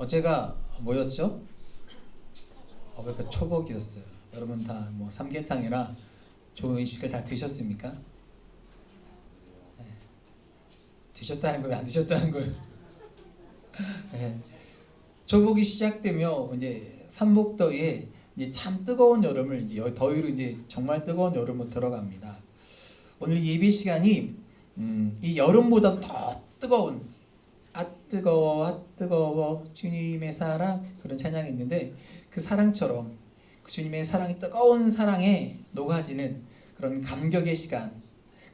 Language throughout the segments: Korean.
어제가 뭐였죠? 어제가 초복이었어요. 여러분 다 뭐 삼계탕이나 좋은 음식을 다 드셨습니까? 네. 드셨다는 거예요? 안 드셨다는 거예요? 네. 초복이 시작되며 이제 삼복더위에 이제 참 뜨거운 여름을 이제 더위로 이제 정말 뜨거운 여름으로 들어갑니다. 오늘 예배 시간이 이 여름보다 더 뜨거운 아 뜨거워 주님의 사랑 그런 찬양이 있는데 그 사랑처럼 그 주님의 사랑이 뜨거운 사랑에 녹아지는 그런 감격의 시간,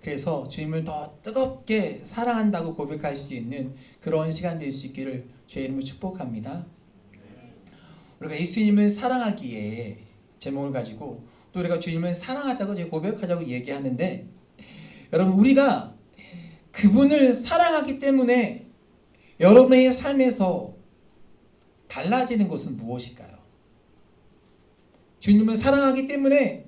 그래서 주님을 더 뜨겁게 사랑한다고 고백할 수 있는 그런 시간 될 수 있기를 주의 이름으로 축복합니다. 우리가 예수님을 사랑하기에 제목을 가지고 또 우리가 주님을 사랑하자고 고백하자고 얘기하는데, 여러분 우리가 그분을 사랑하기 때문에 여러분의 삶에서 달라지는 것은 무엇일까요? 주님을 사랑하기 때문에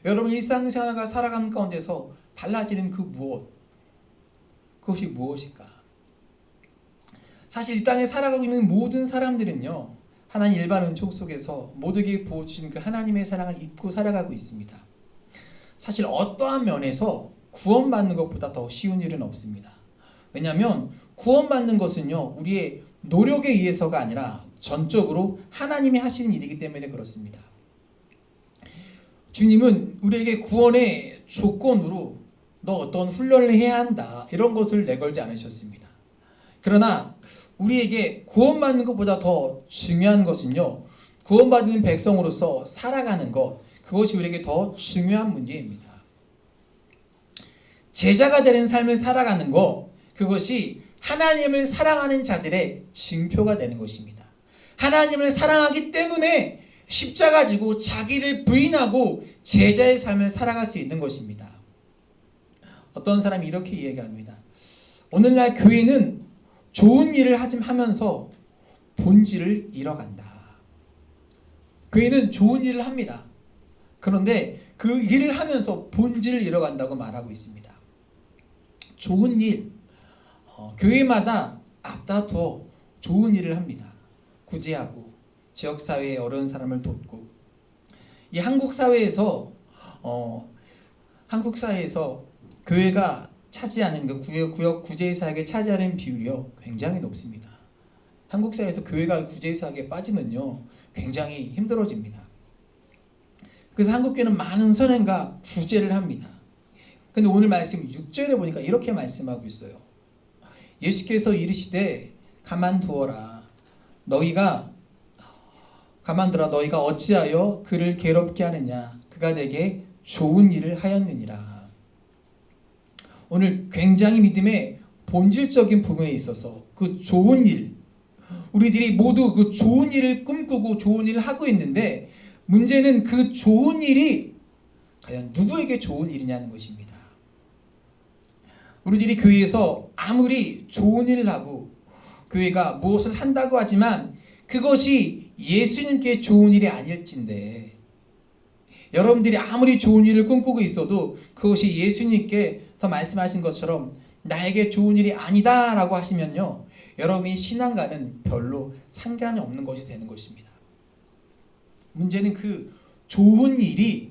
여러분 일상생활과 살아가는 가운데서 달라지는 그 무엇, 그것이 무엇일까? 사실 이 땅에 살아가고 있는 모든 사람들은요, 하나님 일반 은총 속에서 모두에게 부어주신 그 하나님의 사랑을 잊고 살아가고 있습니다. 사실 어떠한 면에서 구원받는 것보다 더 쉬운 일은 없습니다. 왜냐하면 구원받는 것은요, 우리의 노력에 의해서가 아니라 전적으로 하나님이 하시는 일이기 때문에 그렇습니다. 주님은 우리에게 구원의 조건으로 너 어떤 훈련을 해야 한다 이런 것을 내걸지 않으셨습니다. 그러나 우리에게 구원받는 것보다 더 중요한 것은요, 구원받는 백성으로서 살아가는 것, 그것이 우리에게 더 중요한 문제입니다. 제자가 되는 삶을 살아가는 것, 그것이 하나님을 사랑하는 자들의 징표가 되는 것입니다. 하나님을 사랑하기 때문에 십자가 지고 자기를 부인하고 제자의 삶을 살아갈 수 있는 것입니다. 어떤 사람이 이렇게 얘기합니다. 오늘날 교회는 좋은 일을 하면서 본질을 잃어간다. 교회는 좋은 일을 합니다. 그런데 그 일을 하면서 본질을 잃어간다고 말하고 있습니다. 좋은 일, 교회마다 앞다퉈 좋은 일을 합니다. 구제하고 지역사회의 어려운 사람을 돕고, 이 한국 사회에서 교회가 차지하는 그 구역 구제사역에 차지하는 비율이요 굉장히 높습니다. 한국 사회에서 교회가 구제사역에 빠지면요 굉장히 힘들어집니다. 그래서 한국교회는 많은 선행과 구제를 합니다. 근데 오늘 말씀 6절에 보니까 이렇게 말씀하고 있어요. 예수께서 이르시되 가만두어라. 너희가 어찌하여 그를 괴롭게 하느냐. 그가 내게 좋은 일을 하였느니라. 오늘 굉장히 믿음의 본질적인 부분에 있어서 그 좋은 일, 우리들이 모두 그 좋은 일을 꿈꾸고 좋은 일을 하고 있는데, 문제는 그 좋은 일이 과연 누구에게 좋은 일이냐는 것입니다. 우리들이 교회에서 아무리 좋은 일을 하고 교회가 무엇을 한다고 하지만 그것이 예수님께 좋은 일이 아닐진데, 여러분들이 아무리 좋은 일을 꿈꾸고 있어도 그것이 예수님께 더 말씀하신 것처럼 나에게 좋은 일이 아니다 라고 하시면요, 여러분의 신앙과는 별로 상관이 없는 것이 되는 것입니다. 문제는 그 좋은 일이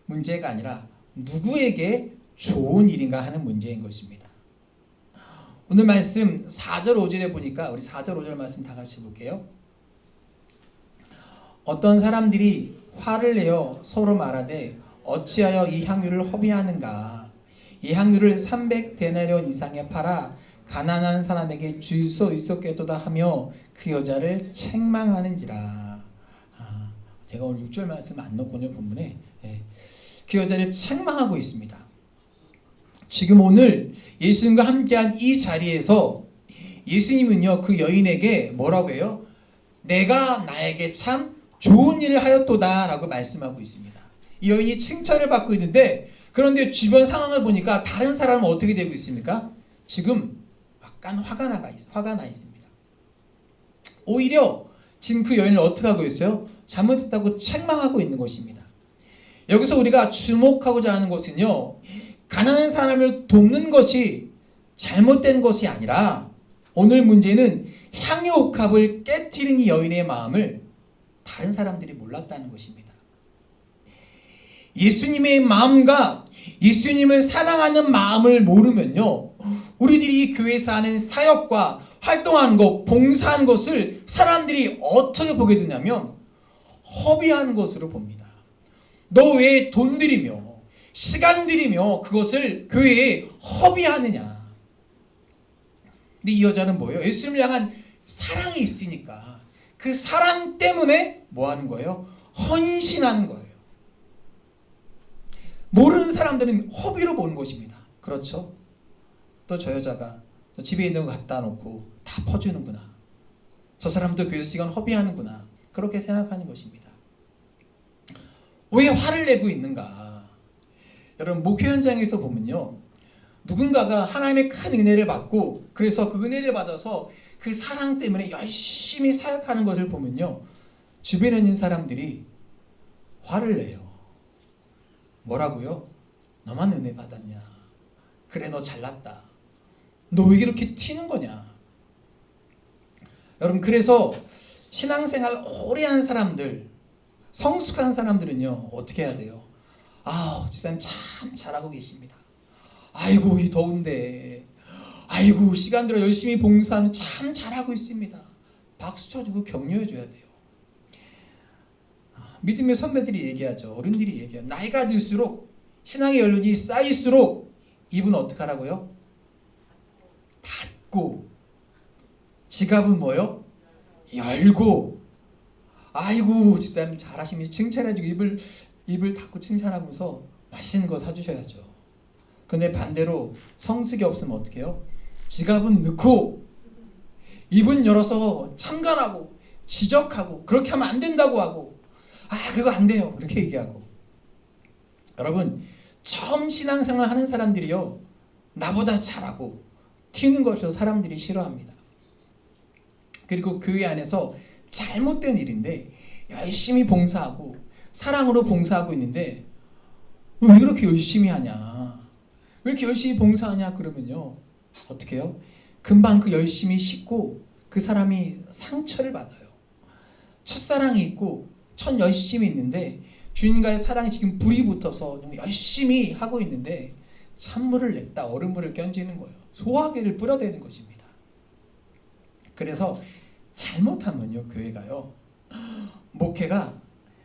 문제가 아니라 누구에게 좋은 일인가 하는 문제인 것입니다. 오늘 말씀 4절 5절에 보니까 우리 4절 5절 말씀 다 같이 볼게요. 어떤 사람들이 화를 내어 서로 말하되 어찌하여 이 향유를 허비하는가. 이 향유를 300데나리온 이상에 팔아 가난한 사람에게 줄 수 있었겠도다 하며 그 여자를 책망하는지라. 제가 오늘 6절 말씀 안 넣었군요, 본문에. 그 여자를 책망하고 있습니다. 지금 오늘 예수님과 함께한 이 자리에서 예수님은요, 그 여인에게 뭐라고 해요? 내가 나에게 참 좋은 일을 하였도다 라고 말씀하고 있습니다. 이 여인이 칭찬을 받고 있는데, 그런데 주변 상황을 보니까 다른 사람은 어떻게 되고 있습니까? 지금 약간 화가 나 있습니다. 오히려 지금 그 여인을 어떻게 하고 있어요? 잘못했다고 책망하고 있는 것입니다. 여기서 우리가 주목하고자 하는 것은요, 가난한 사람을 돕는 것이 잘못된 것이 아니라, 오늘 문제는 향유옥합을 깨트린 이 여인의 마음을 다른 사람들이 몰랐다는 것입니다. 예수님의 마음과 예수님을 사랑하는 마음을 모르면요, 우리들이 교회에서 하는 사역과 활동하는 것, 봉사하는 것을 사람들이 어떻게 보게 되냐면 허비하는 것으로 봅니다. 너 왜 돈 들이며 시간 들이며 그것을 교회에 허비하느냐. 근데 이 여자는 뭐예요? 예수님을 향한 사랑이 있으니까 그 사랑 때문에 뭐 하는 거예요? 헌신하는 거예요. 모르는 사람들은 허비로 보는 것입니다. 그렇죠? 또 저 여자가 집에 있는 거 갖다 놓고 다 퍼주는구나. 저 사람도 교회 시간 허비하는구나. 그렇게 생각하는 것입니다. 왜 화를 내고 있는가? 여러분, 목회 현장에서 보면요, 누군가가 하나님의 큰 은혜를 받고 그래서 그 은혜를 받아서 그 사랑 때문에 열심히 사역하는 것을 보면요, 주변에 있는 사람들이 화를 내요. 뭐라고요? 너만 은혜 받았냐? 그래, 너 잘났다. 너 왜 이렇게 튀는 거냐? 여러분, 그래서 신앙생활 오래 한 사람들, 성숙한 사람들은요, 어떻게 해야 돼요? 아, 집사님 참 잘하고 계십니다. 아이고, 이 더운데. 아이고, 시간 들어 열심히 봉사하면 참 잘하고 있습니다. 박수 쳐주고 격려해줘야 돼요. 믿음의 선배들이 얘기하죠. 어른들이 얘기해요. 나이가 들수록 신앙의 연륜이 쌓일수록 입은 어떻게 하라고요? 닫고, 지갑은 뭐요? 열고. 아이고, 집사님 잘하시니 칭찬해주고 입을 닫고 칭찬하면서 맛있는 거 사주셔야죠. 근데 반대로 성숙이 없으면 어떻게 해요? 지갑은 넣고 입은 열어서 참관하고 지적하고 그렇게 하면 안 된다고 하고, 아, 그거 안 돼요, 그렇게 얘기하고. 여러분, 처음 신앙생활 하는 사람들이요, 나보다 잘하고 튀는 것을 사람들이 싫어합니다. 그리고 교회 안에서 잘못된 일인데 열심히 봉사하고 사랑으로 봉사하고 있는데 왜 이렇게 열심히 하냐, 왜 이렇게 열심히 봉사하냐 그러면요, 어떻게 해요? 금방 그 열심히 식고 그 사람이 상처를 받아요. 첫사랑이 있고 첫 열심히 있는데 주님과의 사랑이 지금 불이 붙어서 열심히 하고 있는데 찬물을 냈다 얼음물을 견지는 거예요. 소화기를 뿌려대는 것입니다. 그래서 잘못하면요, 교회가요, 목회가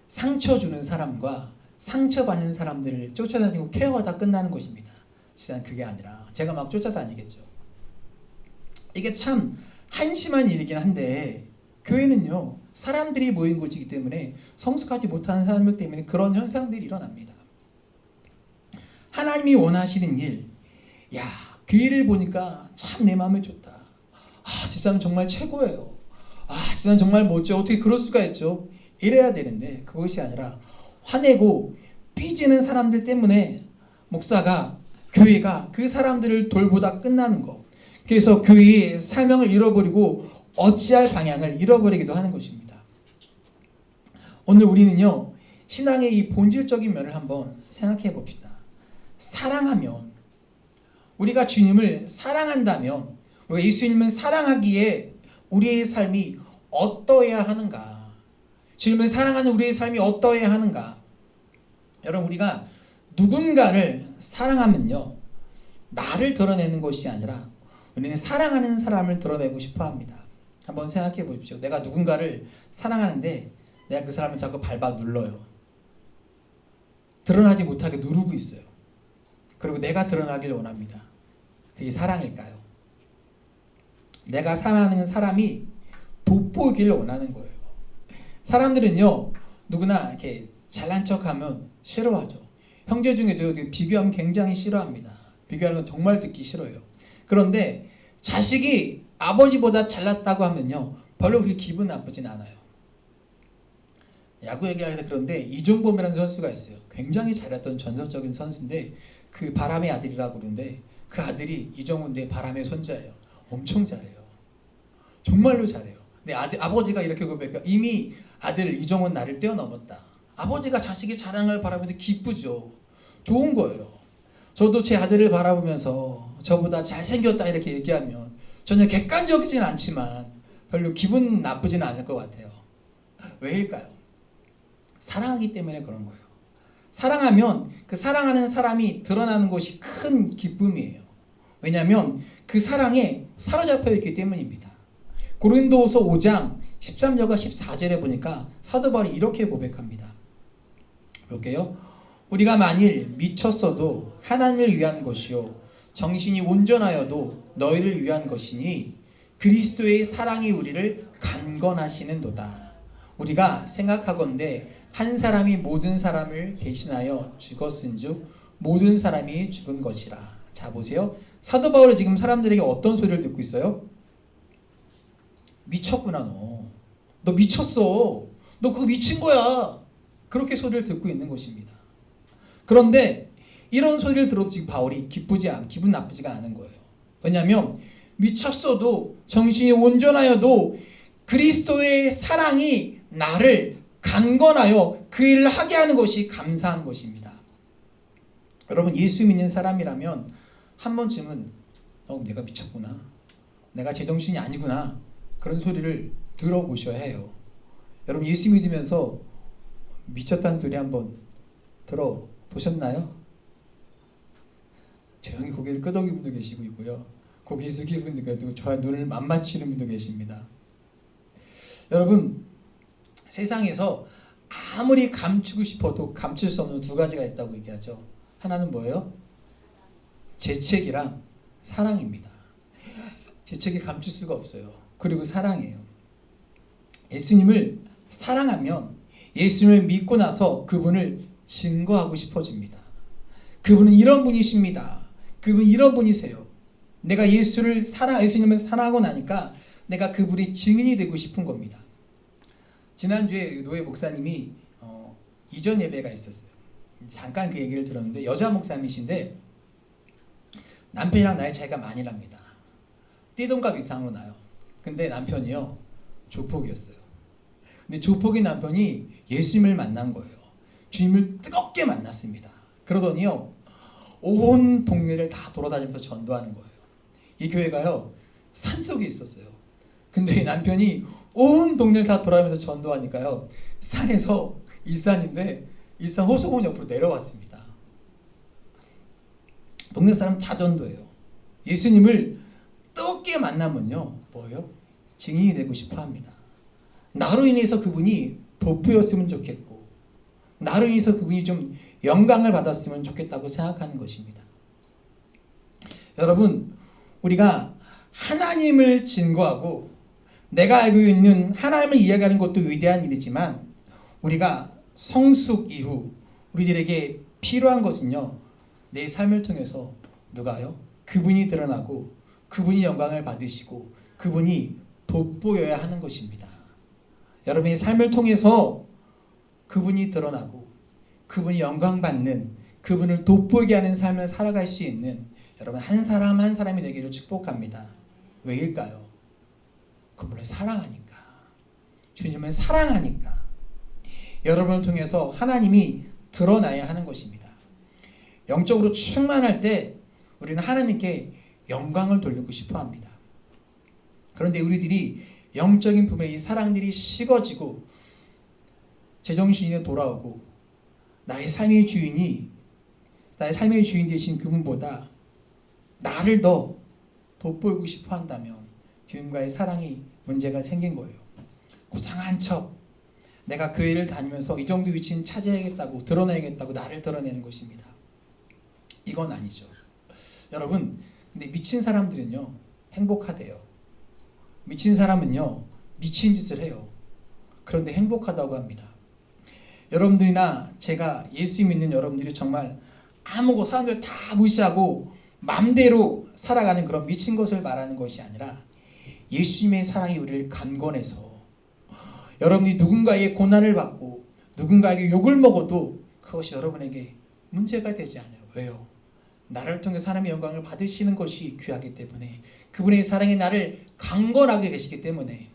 상처 주는 사람과 상처받는 사람들을 쫓아다니고 케어하다 끝나는 것입니다. 진짜 그게 아니라 제가 막 쫓아다니겠죠. 이게 참 한심한 일이긴 한데, 교회는요, 사람들이 모인 곳이기 때문에 성숙하지 못하는 사람들 때문에 그런 현상들이 일어납니다. 하나님이 원하시는 일, 야, 그 일을 보니까 참 내 마음에 좋다. 아, 집사님 정말 최고예요. 아, 집사님 정말 멋져. 어떻게 그럴 수가 있죠? 이래야 되는데 그것이 아니라 화내고 삐지는 사람들 때문에 목사가, 교회가 그 사람들을 돌보다 끝나는 것. 그래서 교회의 사명을 잃어버리고 어찌할 방향을 잃어버리기도 하는 것입니다. 오늘 우리는요, 신앙의 이 본질적인 면을 한번 생각해 봅시다. 사랑하면, 우리가 주님을 사랑한다면, 우리가 예수님을 사랑하기에 우리의 삶이 어떠해야 하는가? 주님을 사랑하는 우리의 삶이 어떠해야 하는가? 여러분, 우리가 누군가를 사랑하면요, 나를 드러내는 것이 아니라 우리는 사랑하는 사람을 드러내고 싶어 합니다. 한번 생각해 보십시오. 내가 누군가를 사랑하는데 내가 그 사람을 자꾸 밟아 눌러요. 드러나지 못하게 누르고 있어요. 그리고 내가 드러나길 원합니다. 그게 사랑일까요? 내가 사랑하는 사람이 돋보이기를 원하는 거예요. 사람들은요, 누구나 이렇게 잘난 척하면 싫어하죠. 형제 중에도 비교하면 굉장히 싫어합니다. 비교하는 건 정말 듣기 싫어요. 그런데 자식이 아버지보다 잘났다고 하면요, 별로 그렇게 기분 나쁘진 않아요. 야구 얘기하는데, 그런데 이종범이라는 선수가 있어요. 굉장히 잘했던 전설적인 선수인데 그 바람의 아들이라고 그러는데 그 아들이 이정훈의 바람의 손자예요. 엄청 잘해요. 정말로 잘해요. 근데 아버지가 이렇게 고백해요. 이미 아들 이정훈 나를 뛰어넘었다. 아버지가 자식이 자랑을 바라보는데 기쁘죠. 좋은 거예요. 저도 제 아들을 바라보면서 저보다 잘생겼다 이렇게 얘기하면 전혀 객관적이진 않지만 별로 기분 나쁘지는 않을 것 같아요. 왜일까요? 사랑하기 때문에 그런 거예요. 사랑하면 그 사랑하는 사람이 드러나는 것이 큰 기쁨이에요. 왜냐하면 그 사랑에 사로잡혀 있기 때문입니다. 고린도후서 5장 13절과 14절에 보니까 사도 바울이 이렇게 고백합니다. 볼게요. 우리가 만일 미쳤어도 하나님을 위한 것이요 정신이 온전하여도 너희를 위한 것이니 그리스도의 사랑이 우리를 강건하시는도다. 우리가 생각하건대 한 사람이 모든 사람을 대신하여 죽었은즉 모든 사람이 죽은 것이라. 자 보세요. 사도 바울은 지금 사람들에게 어떤 소리를 듣고 있어요? 미쳤구나 너 미쳤어. 너 그거 미친 거야. 그렇게 소리를 듣고 있는 것입니다. 그런데 이런 소리를 들어도 지금 바울이 기분 나쁘지가 않은 거예요. 왜냐하면 미쳤어도 정신이 온전하여도 그리스도의 사랑이 나를 강건하여 그 일을 하게 하는 것이 감사한 것입니다. 여러분 예수 믿는 사람이라면 한 번쯤은 내가 미쳤구나. 내가 제정신이 아니구나. 그런 소리를 들어보셔야 해요. 여러분 예수 믿으면서 미쳤다는 소리 한번 들어보셨나요? 조용히 고개를 끄덕이는 분도 계시고 있고요. 고개 숙이는 분도 계시고 저와 눈을 맞맞추는 분도 계십니다. 여러분 세상에서 아무리 감추고 싶어도 감출 수 없는 두 가지가 있다고 얘기하죠. 하나는 뭐예요? 재책이랑 사랑입니다. 재책이 감출 수가 없어요. 그리고 사랑이에요. 예수님을 사랑하면 예수님을 믿고 나서 그분을 증거하고 싶어집니다. 그분은 이런 분이십니다. 그분은 이런 분이세요. 내가 예수님을 사랑하고 나니까 내가 그분의 증인이 되고 싶은 겁니다. 지난주에 노예 목사님이 이전 예배가 있었어요. 잠깐 그 얘기를 들었는데 여자 목사님이신데 남편이랑 나이 차이가 많이 납니다. 띠동갑 이상으로 나요. 근데 남편이요 조폭이었어요. 근데 조폭인 남편이 예수님을 만난 거예요. 주님을 뜨겁게 만났습니다. 그러더니요 온 동네를 다 돌아다니면서 전도하는 거예요. 이 교회가요 산속에 있었어요. 근데 남편이 온 동네를 다 돌아다니면서 전도하니까요 산에서 일산인데 일산 호수공원 옆으로 내려왔습니다. 동네 사람 다 전도해요. 예수님을 뜨겁게 만나면요 뭐예요? 증인이 되고 싶어 합니다. 나로 인해서 그분이 돋보였으면 좋겠고 나로 인해서 그분이 좀 영광을 받았으면 좋겠다고 생각하는 것입니다. 여러분 우리가 하나님을 증거하고 내가 알고 있는 하나님을 이야기하는 것도 위대한 일이지만 우리가 성숙 이후 우리들에게 필요한 것은요 내 삶을 통해서 누가요? 그분이 드러나고 그분이 영광을 받으시고 그분이 돋보여야 하는 것입니다. 여러분의 삶을 통해서 그분이 드러나고 그분이 영광받는 그분을 돋보이게 하는 삶을 살아갈 수 있는 여러분 한 사람 한 사람이 되기를 축복합니다. 왜일까요? 그분을 사랑하니까. 주님을 사랑하니까. 여러분을 통해서 하나님이 드러나야 하는 것입니다. 영적으로 충만할 때 우리는 하나님께 영광을 돌리고 싶어 합니다. 그런데 우리들이 영적인 부분의 이 사랑들이 식어지고 제정신이 돌아오고 나의 삶의 주인 되신 그분보다 나를 더 돋보이고 싶어 한다면 주님과의 사랑이 문제가 생긴 거예요. 고상한 척 내가 교회를 다니면서 이 정도 위치는 차지해야겠다고 드러내야겠다고 나를 드러내는 것입니다. 이건 아니죠. 여러분 근데 미친 사람들은요 행복하대요. 미친 사람은요 미친 짓을 해요. 그런데 행복하다고 합니다. 여러분들이나 제가 예수 믿는 여러분들이 정말 아무것도 사람들 다 무시하고 맘대로 살아가는 그런 미친 것을 말하는 것이 아니라 예수님의 사랑이 우리를 강건해서 여러분이 누군가의 고난을 받고 누군가에게 욕을 먹어도 그것이 여러분에게 문제가 되지 않아요. 왜요? 나를 통해 하나님의 영광을 받으시는 것이 귀하기 때문에 그분의 사랑이 나를 강건하게 계시기 때문에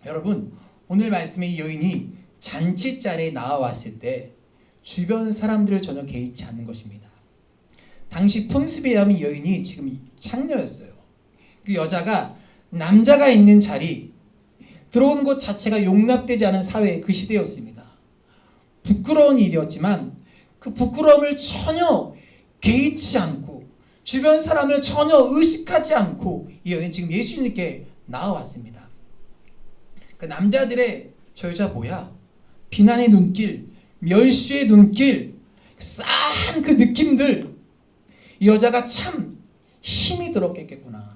여러분 오늘 말씀의 이 여인이 잔치 자리에 나와왔을 때 주변 사람들을 전혀 개의치 않는 것입니다. 당시 풍습에 의하면 이 여인이 지금 창녀였어요. 그 여자가 남자가 있는 자리, 들어오는 것 자체가 용납되지 않은 사회 그 시대였습니다. 부끄러운 일이었지만 그 부끄러움을 전혀 개의치 않고 주변 사람을 전혀 의식하지 않고 이 여인 지금 예수님께 나와왔습니다. 그 남자들의 저 여자 뭐야? 비난의 눈길, 멸시의 눈길, 싸한 그 느낌들, 이 여자가 참 힘이 들었겠구나.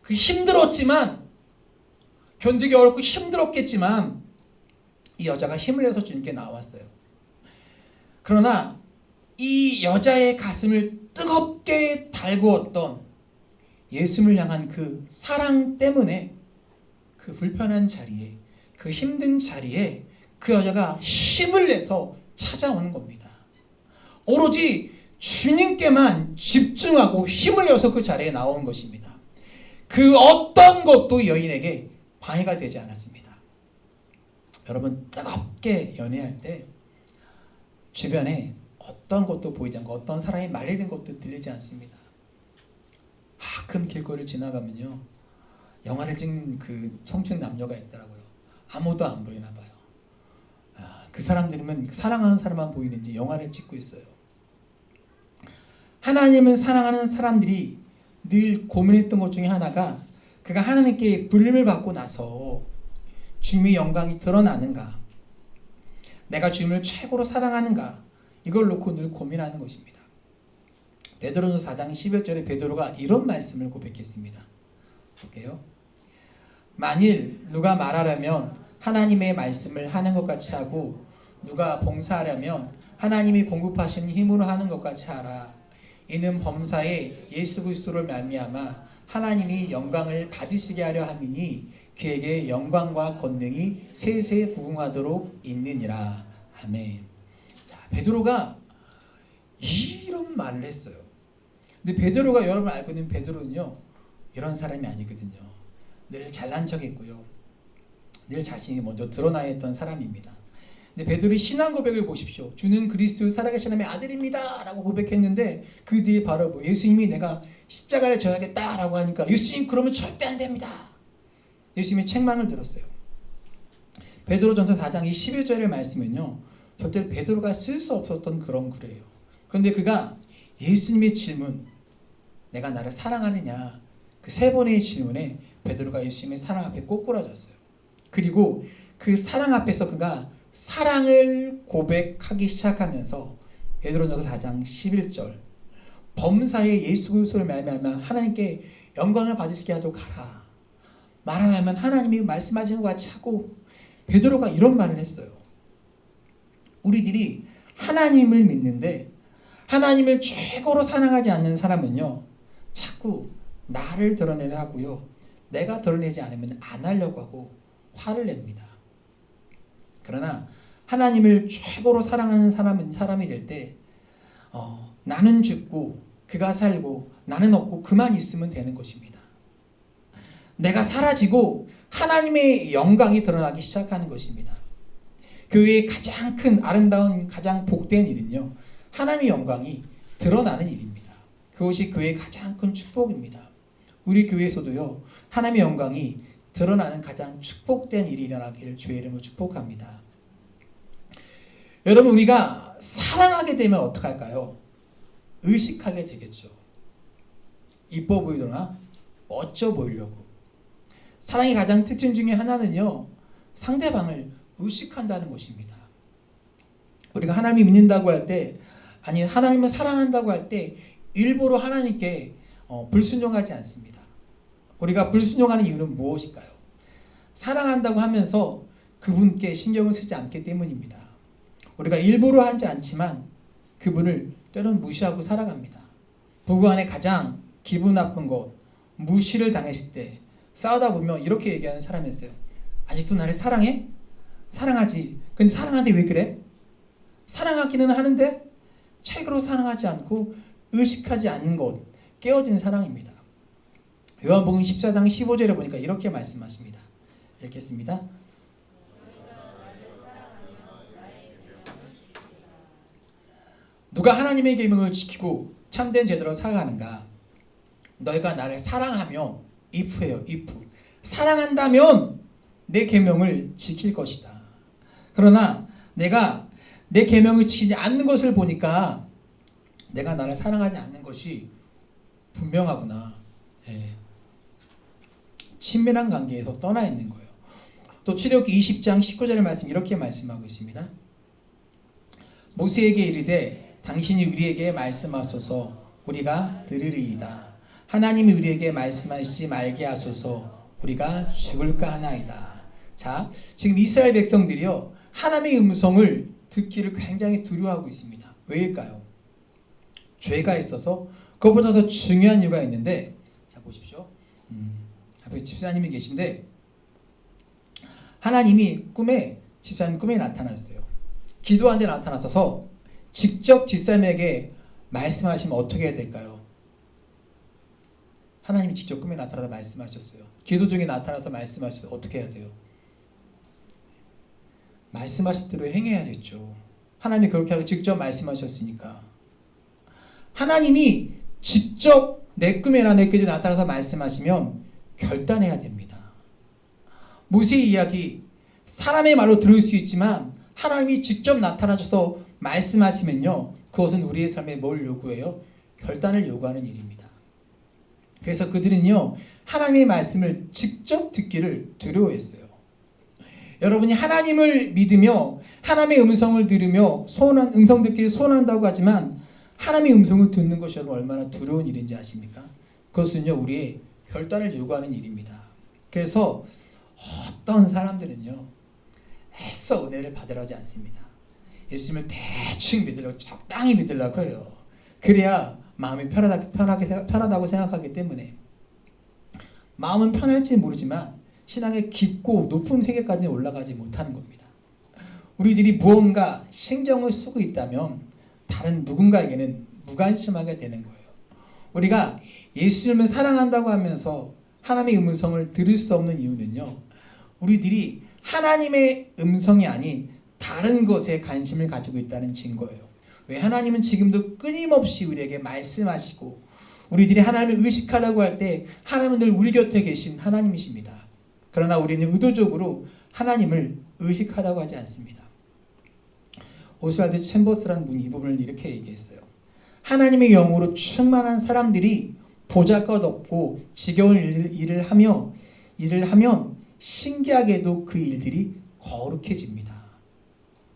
그 힘들었지만, 견디기 어렵고 힘들었겠지만 이 여자가 힘을 내서 주님께 나왔어요. 그러나 이 여자의 가슴을 뜨겁게 달구었던 예수님을 향한 그 사랑 때문에 그 불편한 자리에, 그 힘든 자리에 그 여자가 힘을 내서 찾아오는 겁니다. 오로지 주님께만 집중하고 힘을 내서 그 자리에 나온 것입니다. 그 어떤 것도 여인에게 방해가 되지 않았습니다. 여러분, 뜨겁게 연애할 때 주변에 어떤 것도 보이지 않고 어떤 사람이 말리는 것도 들리지 않습니다. 가끔 길거리를 지나가면요, 영화를 찍는 그 청춘 남녀가 있더라고요. 아무도 안 보이나 봐요. 그 사람들이면 사랑하는 사람만 보이는지 영화를 찍고 있어요. 하나님을 사랑하는 사람들이 늘 고민했던 것 중에 하나가, 그가 하나님께 부름을 받고 나서 주님의 영광이 드러나는가, 내가 주님을 최고로 사랑하는가, 이걸 놓고 늘 고민하는 것입니다. 베드로전서 4장 11절에 베드로가 이런 말씀을 고백했습니다. 볼게요. 만일 누가 말하려면 하나님의 말씀을 하는 것 같이 하고, 누가 봉사하려면 하나님이 공급하시는 힘으로 하는 것 같이 하라. 이는 범사에 예수 그리스도를 말미암아 하나님이 영광을 받으시게 하려 함이니 그에게 영광과 권능이 세세 부응하도록 있느니라. 아멘. 자, 베드로가 이런 말을 했어요. 근데 베드로가, 여러분 알고 있는 베드로는요, 이런 사람이 아니거든요. 늘 잘난 척했고요, 늘 자신이 먼저 드러나야 했던 사람입니다. 근데 베드로의 신앙 고백을 보십시오. 주는 그리스도 살아계신 하나님의 아들입니다 라고 고백했는데, 그 뒤에 바로 예수님이 내가 십자가를 져야겠다 라고 하니까, 예수님 그러면 절대 안 됩니다. 예수님이 책망을 들었어요. 베드로전서 4장 11절의 말씀은요, 절대 베드로가 쓸 수 없었던 그런 글이에요. 그런데 그가 예수님의 질문, 내가 나를 사랑하느냐, 그 세 번의 질문에 베드로가 예수님의 사랑 앞에 꼬꾸라졌어요. 그리고 그 사랑 앞에서 그가 사랑을 고백하기 시작하면서 베드로전서 4장 11절, 범사에 예수 그리스도를 말미암아 하나님께 영광을 받으시게 하도록 하라. 말하려면 하나님이 말씀하시는 것 같이 하고, 베드로가 이런 말을 했어요. 우리들이 하나님을 믿는데 하나님을 최고로 사랑하지 않는 사람은요, 자꾸 나를 드러내려 하고요, 내가 드러내지 않으면 안 하려고 하고 화를 냅니다. 그러나 하나님을 최고로 사랑하는 사람이 될 때 나는 죽고 그가 살고 나는 없고 그만 있으면 되는 것입니다. 내가 사라지고 하나님의 영광이 드러나기 시작하는 것입니다. 교회의 가장 큰 아름다운, 가장 복된 일은요, 하나님의 영광이 드러나는 일입니다. 그것이 교회의 가장 큰 축복입니다. 우리 교회에서도요, 하나님의 영광이 드러나는 가장 축복된 일이 일어나기를 주의 이름으로 축복합니다. 여러분, 우리가 사랑하게 되면 어떻게 할까요? 의식하게 되겠죠. 이뻐 보이거나 멋져 보이려고. 사랑의 가장 특징 중에 하나는요, 상대방을 의식한다는 것입니다. 우리가 하나님을 믿는다고 할 때, 아니 하나님을 사랑한다고 할 때 일부러 하나님께 불순종하지 않습니다. 우리가 불순종하는 이유는 무엇일까요? 사랑한다고 하면서 그분께 신경을 쓰지 않기 때문입니다. 우리가 일부러 하지 않지만 그분을 때로는 무시하고 살아갑니다. 부부 안에 가장 기분 나쁜 것, 무시를 당했을 때 싸우다 보면 이렇게 얘기하는 사람이 있어요. 아직도 나를 사랑해? 사랑하지. 근데 사랑하는데 왜 그래? 사랑하기는 하는데 책으로 사랑하지 않고 의식하지 않는 것, 깨어진 사랑입니다. 요한복음 14장 15절에 보니까 이렇게 말씀하십니다. 읽겠습니다. 누가 하나님의 계명을 지키고 참된 제대로 살아가는가? 너희가 나를 사랑하며 if예요. if. 사랑한다면 내 계명을 지킬 것이다. 그러나 내가 내 계명을 지키지 않는 것을 보니까 내가 나를 사랑하지 않는 것이 분명하구나. 예. 친밀한 관계에서 떠나 있는 거예요. 또 출애굽기 20장 19절의 말씀 이렇게 말씀하고 있습니다. 모세에게 이르되 당신이 우리에게 말씀하소서 우리가 들으리이다. 하나님이 우리에게 말씀하시지 말게 하소서 우리가 죽을까 하나이다. 자, 지금 이스라엘 백성들이요 하나님의 음성을 듣기를 굉장히 두려워하고 있습니다. 왜일까요? 죄가 있어서. 그것보다 더 중요한 이유가 있는데, 자 보십시오. 앞에 집사님이 계신데 하나님이 집사님 꿈에 나타났어요. 기도하는데 나타나셔서 직접 집사님에게 말씀하시면 어떻게 해야 될까요? 하나님이 직접 꿈에 나타나서 말씀하셨어요. 기도 중에 나타나서 말씀하셔서 어떻게 해야 돼요? 말씀하신 대로 행해야겠죠. 하나님이 그렇게 하고 직접 말씀하셨으니까. 하나님이 직접 내 꿈에나 내 기도에 나타나서 말씀하시면 결단해야 됩니다. 모세의 이야기 사람의 말로 들을 수 있지만 하나님이 직접 나타나셔서 말씀하시면요 그것은 우리의 삶에 뭘 요구해요? 결단을 요구하는 일입니다. 그래서 그들은요 하나님의 말씀을 직접 듣기를 두려워했어요. 여러분이 하나님을 믿으며 하나님의 음성을 들으며 음성 듣기를 소원한다고 하지만 하나님의 음성을 듣는 것이 여러분 얼마나 두려운 일인지 아십니까? 그것은요 우리의 결단을 요구하는 일입니다. 그래서 어떤 사람들은요 애써 은혜를 받으려 하지 않습니다. 예수님을 대충 믿으려고 적당히 믿으려고 해요. 그래야 마음이 편하다고 생각하기 때문에. 마음은 편할지 모르지만 신앙의 깊고 높은 세계까지 올라가지 못하는 겁니다. 우리들이 무언가 신경을 쓰고 있다면 다른 누군가에게는 무관심하게 되는 거예요. 우리가 예수님을 사랑한다고 하면서 하나님의 음성을 들을 수 없는 이유는요 우리들이 하나님의 음성이 아닌 다른 것에 관심을 가지고 있다는 증거예요. 왜? 하나님은 지금도 끊임없이 우리에게 말씀하시고 우리들이 하나님을 의식하려고 할 때 하나님은 늘 우리 곁에 계신 하나님이십니다. 그러나 우리는 의도적으로 하나님을 의식하려고 하지 않습니다. 오스왈드 챔버스라는 분이 이 부분을 이렇게 얘기했어요. 하나님의 영으로 충만한 사람들이 보잘것없고 지겨운 일을 하면 신기하게도 그 일들이 거룩해집니다.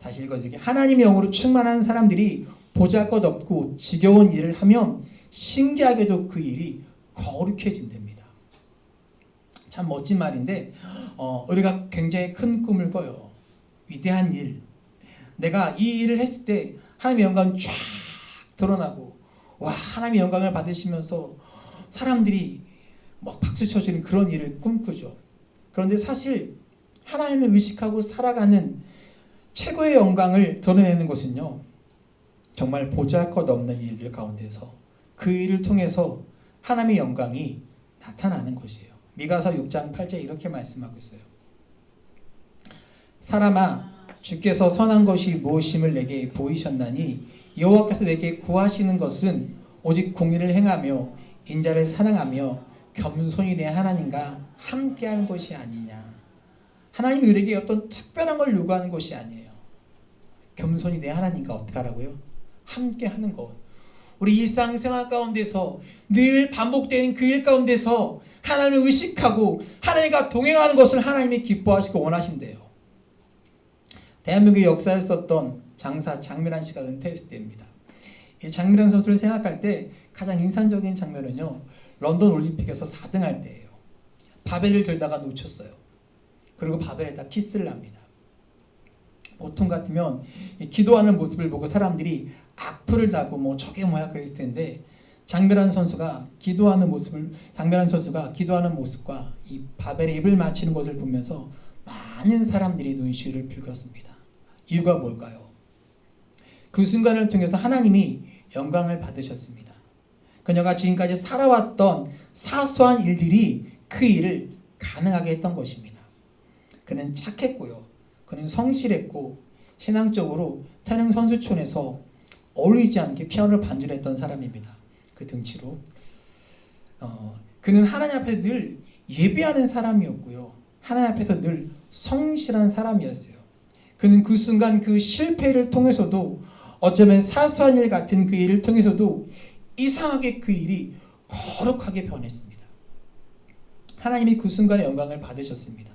다시 읽어드릴게요. 하나님의 영으로 충만한 사람들이 보잘것없고 지겨운 일을 하면 신기하게도 그 일이 거룩해진답니다. 참 멋진 말인데 우리가 굉장히 큰 꿈을 꿔요. 위대한 일. 내가 이 일을 했을 때 하나님의 영광이 쫙 드러나고 와 하나님의 영광을 받으시면서 사람들이 막 박수 쳐주는 그런 일을 꿈꾸죠. 그런데 사실 하나님을 의식하고 살아가는 최고의 영광을 드러내는 것은요 정말 보잘것없는 일들 가운데서 그 일을 통해서 하나님의 영광이 나타나는 것이에요. 미가서 6장 8절 이렇게 말씀하고 있어요. 사람아 주께서 선한 것이 무엇임을 내게 보이셨나니 여호와께서 내게 구하시는 것은 오직 공의를 행하며 인자를 사랑하며 겸손히 내 하나님과 함께하는 것이 아니냐. 하나님이 우리에게 어떤 특별한 걸 요구하는 것이 아니에요. 겸손히 내 하나님과 어떻게 하라고요? 함께하는 것. 우리 일상생활 가운데서 늘 반복되는 그 일 가운데서 하나님을 의식하고 하나님과 동행하는 것을 하나님이 기뻐하시고 원하신대요. 대한민국의 역사를 썼던 장사 장미란 씨가 은퇴했을 때입니다. 이 장미란 선수를 생각할 때 가장 인상적인 장면은요 런던 올림픽에서 4등 할 때예요. 바벨을 들다가 놓쳤어요. 그리고 바벨에다 키스를 합니다. 보통 같으면 기도하는 모습을 보고 사람들이 악플을 달고 뭐 저게 뭐야 그랬을 텐데 장미란 선수가 기도하는 모습과 이 바벨에 입을 맞추는 것을 보면서 많은 사람들이 눈시울을 붉혔습니다. 이유가 뭘까요? 그 순간을 통해서 하나님이 영광을 받으셨습니다. 그녀가 지금까지 살아왔던 사소한 일들이 그 일을 가능하게 했던 것입니다. 그는 착했고요. 그는 성실했고 신앙적으로 태릉 선수촌에서 어울리지 않게 피아노를 반주했던 사람입니다. 그 등치로. 그는 하나님 앞에 늘 예배하는 사람이었고요. 하나님 앞에서 늘 성실한 사람이었어요. 그는 그 순간 그 실패를 통해서도 어쩌면 사소한 일 같은 그 일을 통해서도 이상하게 그 일이 거룩하게 변했습니다. 하나님이 그 순간에 영광을 받으셨습니다.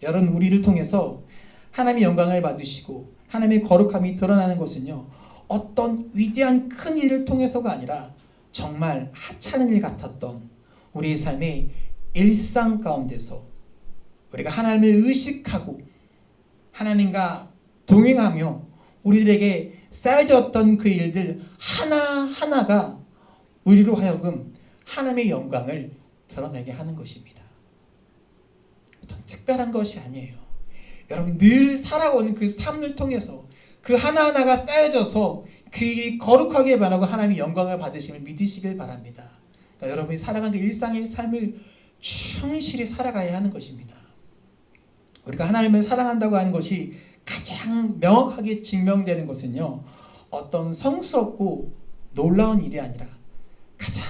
여러분, 우리를 통해서 하나님의 영광을 받으시고 하나님의 거룩함이 드러나는 것은요, 어떤 위대한 큰 일을 통해서가 아니라 정말 하찮은 일 같았던 우리의 삶의 일상 가운데서 우리가 하나님을 의식하고 하나님과 동행하며 우리들에게 쌓여졌던 그 일들 하나하나가 우리로 하여금 하나님의 영광을 드러내게 하는 것입니다. 어떤 특별한 것이 아니에요. 여러분, 늘 살아오는 그 삶을 통해서 그 하나하나가 쌓여져서 그 일이 거룩하게 변하고 하나님의 영광을 받으심을 믿으시길 바랍니다. 그러니까 여러분이 살아가는 그 일상의 삶을 충실히 살아가야 하는 것입니다. 우리가 하나님을 사랑한다고 하는 것이 가장 명확하게 증명되는 것은요, 어떤 성스럽고 놀라운 일이 아니라 가장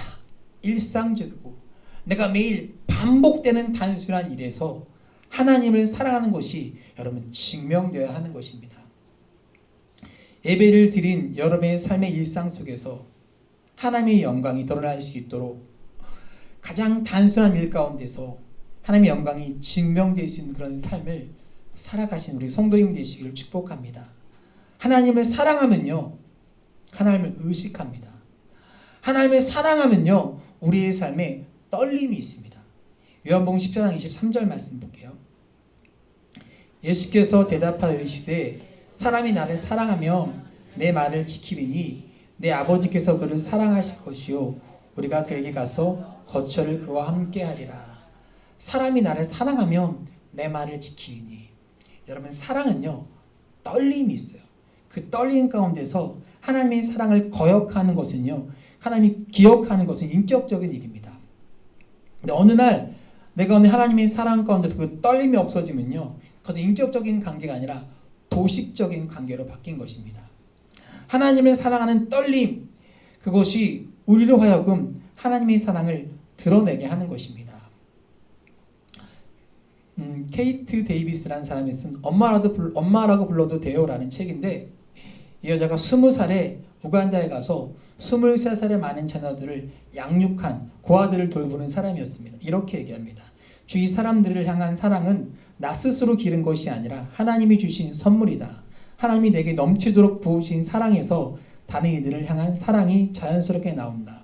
일상적이고 내가 매일 반복되는 단순한 일에서 하나님을 사랑하는 것이 여러분 증명되어야 하는 것입니다. 예배를 드린 여러분의 삶의 일상 속에서 하나님의 영광이 드러날 수 있도록 가장 단순한 일 가운데서 하나님의 영광이 증명될 수 있는 그런 삶을 살아가신 우리 성도님 되시기를 축복합니다. 하나님을 사랑하면요, 하나님을 의식합니다. 하나님을 사랑하면요, 우리의 삶에 떨림이 있습니다. 요한복음 10장 23절 말씀 볼게요. 예수께서 대답하여 이르시되 사람이 나를 사랑하면 내 말을 지키리니 내 아버지께서 그를 사랑하실 것이요 우리가 그에게 가서 거처를 그와 함께 하리라. 사람이 나를 사랑하면 내 말을 지키리니. 여러분, 사랑은요, 떨림이 있어요. 그 떨림 가운데서 하나님의 사랑을 거역하는 것은요, 하나님이 기억하는 것은 인격적인 일입니다. 근데 어느 날 내가 오늘 하나님의 사랑 가운데서 그 떨림이 없어지면요, 그것은 인격적인 관계가 아니라 도식적인 관계로 바뀐 것입니다. 하나님을 사랑하는 떨림, 그것이 우리로 하여금 하나님의 사랑을 드러내게 하는 것입니다. 케이트 데이비스라는 사람이 쓴 엄마라고 불러도 돼요라는 책인데, 이 여자가 20살에 우간다에 가서 23살의 많은 자녀들을 양육한 고아들을 돌보는 사람이었습니다. 이렇게 얘기합니다. 주위 사람들을 향한 사랑은 나 스스로 기른 것이 아니라 하나님이 주신 선물이다. 하나님이 내게 넘치도록 부으신 사랑에서 다른 이들을 향한 사랑이 자연스럽게 나온다.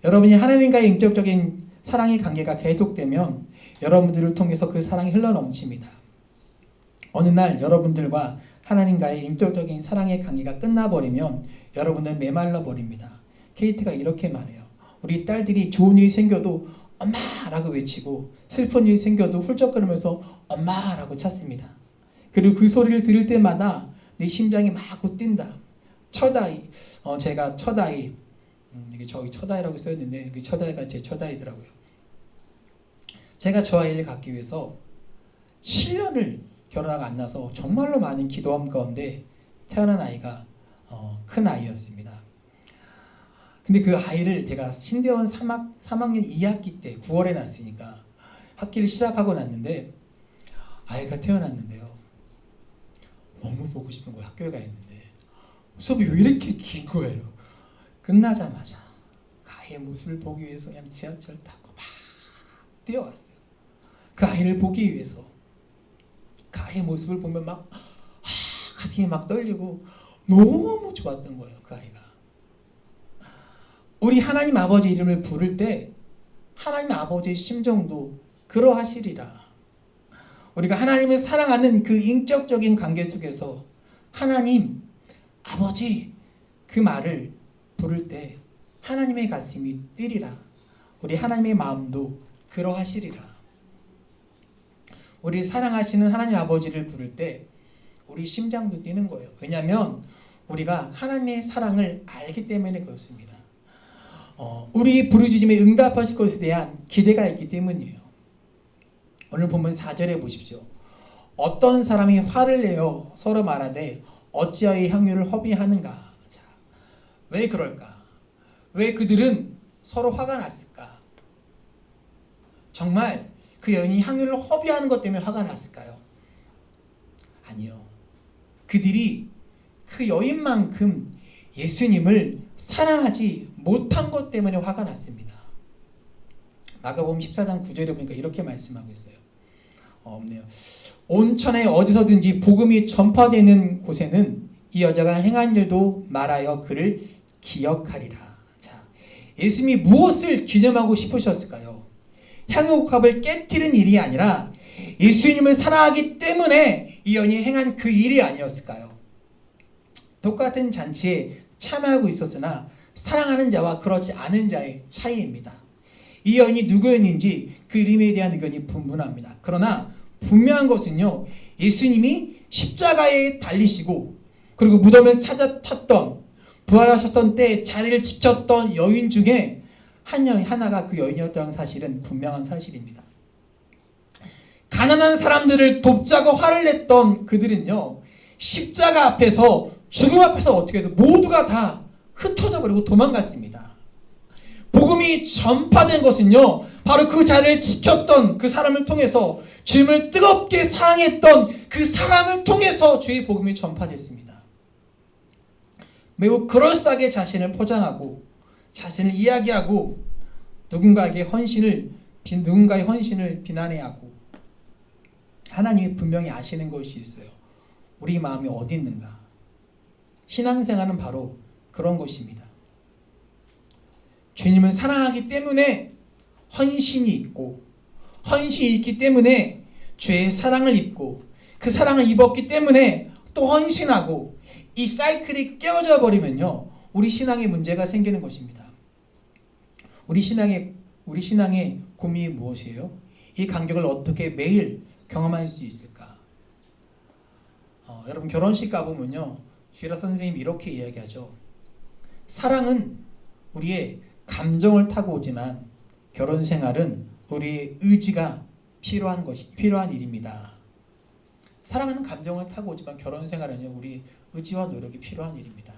여러분이 하나님과의 인격적인 사랑의 관계가 계속되면 여러분들을 통해서 그 사랑이 흘러넘칩니다. 어느 날 여러분들과 하나님과의 인격적인 사랑의 관계가 끝나버리면 여러분은 메말라 버립니다. 케이트가 이렇게 말해요. 우리 딸들이 좋은 일이 생겨도 엄마라고 외치고 슬픈 일이 생겨도 훌쩍거리면서 엄마라고 찾습니다. 그리고 그 소리를 들을 때마다 내 심장이 막 뛴다. 첫아이, 제가 첫아이, 이게 저기 첫아이라고 써있는데 그 첫아이가 제 첫아이더라고요. 제가 저 아이를 갖기 위해서 7년을 결혼하고 안 나서 정말로 많은 기도함 가운데 태어난 아이가 큰 아이였습니다. 근데 그 아이를 제가 신대원 3학년 2학기 때 9월에 낳았으니까 학기를 시작하고 났는데 아이가 태어났는데요. 너무 보고 싶은 거예요. 학교에 가 있는데 수업이 왜 이렇게 긴 거예요. 끝나자마자 그 아이의 모습을 보기 위해서 그냥 지하철 타고 막 뛰어왔어요. 그 아이를 보기 위해서. 그 아이의 모습을 보면 막 가슴이 막 떨리고 너무 좋았던 거예요. 그 아이가. 우리 하나님 아버지 이름을 부를 때 하나님 아버지의 심정도 그러하시리라. 우리가 하나님을 사랑하는 그 인격적인 관계 속에서 하나님 아버지 그 말을 부를 때 하나님의 가슴이 뛰리라. 우리 하나님의 마음도 그러하시리라. 우리 사랑하시는 하나님 아버지를 부를 때 우리 심장도 뛰는 거예요. 왜냐하면 우리가 하나님의 사랑을 알기 때문에 그렇습니다. 우리 부르짖음에 응답하실 것에 대한 기대가 있기 때문이에요. 오늘 본문 4절에 보십시오. 어떤 사람이 화를 내어 서로 말하되 어찌하여 향유를 허비하는가. 자, 왜 그럴까? 왜 그들은 서로 화가 났을까? 정말 그 여인이 향유를 허비하는 것 때문에 화가 났을까요? 아니요. 그들이 그 여인만큼 예수님을 사랑하지 못한 것 때문에 화가 났습니다. 마가복음 14장 9절에 보니까 이렇게 말씀하고 있어요. 없네요. 온천에 어디서든지 복음이 전파되는 곳에는 이 여자가 행한 일도 말하여 그를 기억하리라. 자, 예수님이 무엇을 기념하고 싶으셨을까요? 향유옥합을 깨뜨린 일이 아니라 예수님을 사랑하기 때문에 이 여인이 행한 그 일이 아니었을까요? 똑같은 잔치에 참여하고 있었으나 사랑하는 자와 그렇지 않은 자의 차이입니다. 이 여인이 누구였는지 그 이름에 대한 의견이 분분합니다. 그러나 분명한 것은요, 예수님이 십자가에 달리시고 그리고 무덤을 찾아 탔던, 부활하셨던 때에 자리를 지켰던 여인 중에 하나가 그 여인이었다는 사실은 분명한 사실입니다. 가난한 사람들을 돕자고 화를 냈던 그들은요, 십자가 앞에서, 죽음 앞에서 어떻게 해서 모두가 다 흩어져 버리고 도망갔습니다. 복음이 전파된 것은요, 바로 그 자리를 지켰던 그 사람을 통해서, 주님을 뜨겁게 사랑했던 그 사람을 통해서 주의 복음이 전파됐습니다. 매우 그럴싸하게 자신을 포장하고 자신을 이야기하고 누군가의 헌신을 비난해야 하고, 하나님이 분명히 아시는 것이 있어요. 우리 마음이 어디 있는가. 신앙생활은 바로 그런 것입니다. 주님을 사랑하기 때문에 헌신이 있고, 헌신이 있기 때문에 주의 사랑을 입고, 그 사랑을 입었기 때문에 또 헌신하고, 이 사이클이 깨어져 버리면요, 우리 신앙에 문제가 생기는 것입니다. 우리 신앙의 고민이 무엇이에요? 이 간격을 어떻게 매일 경험할 수 있을까? 여러분, 결혼식 가보면요, 주일학 선생님이 이렇게 이야기하죠. 사랑은 우리의 감정을 타고 오지만 결혼 생활은 우리의 의지가 필요한 일입니다. 사랑은 감정을 타고 오지만 결혼 생활은요, 우리 의지와 노력이 필요한 일입니다.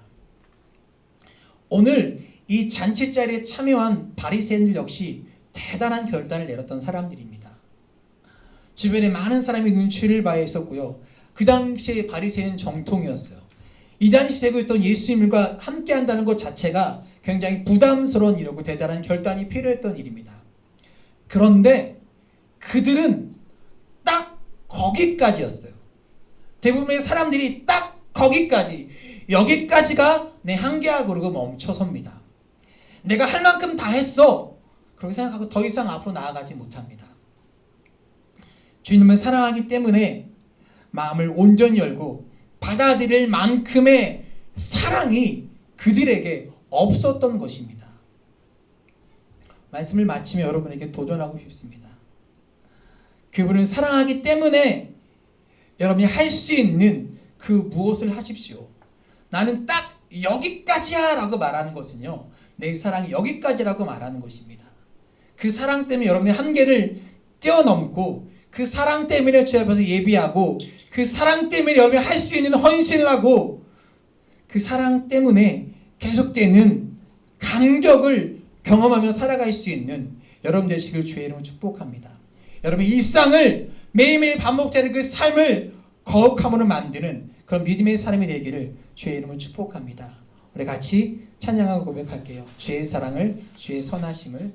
오늘 이 잔치 자리에 참여한 바리새인들 역시 대단한 결단을 내렸던 사람들입니다. 주변에 많은 사람이 눈치를 봐야 했었고요. 그 당시에 바리새인은 정통이었어요. 이 당시 세고 있던 예수님과 함께 한다는 것 자체가 굉장히 부담스러운 일이고 대단한 결단이 필요했던 일입니다. 그런데 그들은 딱 거기까지였어요. 대부분의 사람들이 딱 거기까지, 여기까지가 내 한계야 그러고 멈춰섭니다. 내가 할 만큼 다 했어 그렇게 생각하고 더 이상 앞으로 나아가지 못합니다. 주님을 사랑하기 때문에 마음을 온전히 열고 받아들일 만큼의 사랑이 그들에게 없었던 것입니다. 말씀을 마치며 여러분에게 도전하고 싶습니다. 그분을 사랑하기 때문에 여러분이 할 수 있는 그 무엇을 하십시오. 나는 딱 여기까지야 라고 말하는 것은요, 내 사랑이 여기까지라고 말하는 것입니다. 그 사랑 때문에 여러분의 한계를 뛰어넘고, 그 사랑 때문에 주 앞에서 예비하고, 그 사랑 때문에 여러분이 할 수 있는 헌신을 하고, 그 사랑 때문에 계속되는 감격을 경험하며 살아갈 수 있는 여러분 되시길 주의 이름으로 축복합니다. 여러분의 일상을 매일매일 반복되는 그 삶을 거룩함으로 만드는 그런 믿음의 사람이 되기를 주의 이름으로 축복합니다. 우리 같이 찬양하고 고백할게요. 주의 사랑을, 주의 선하심을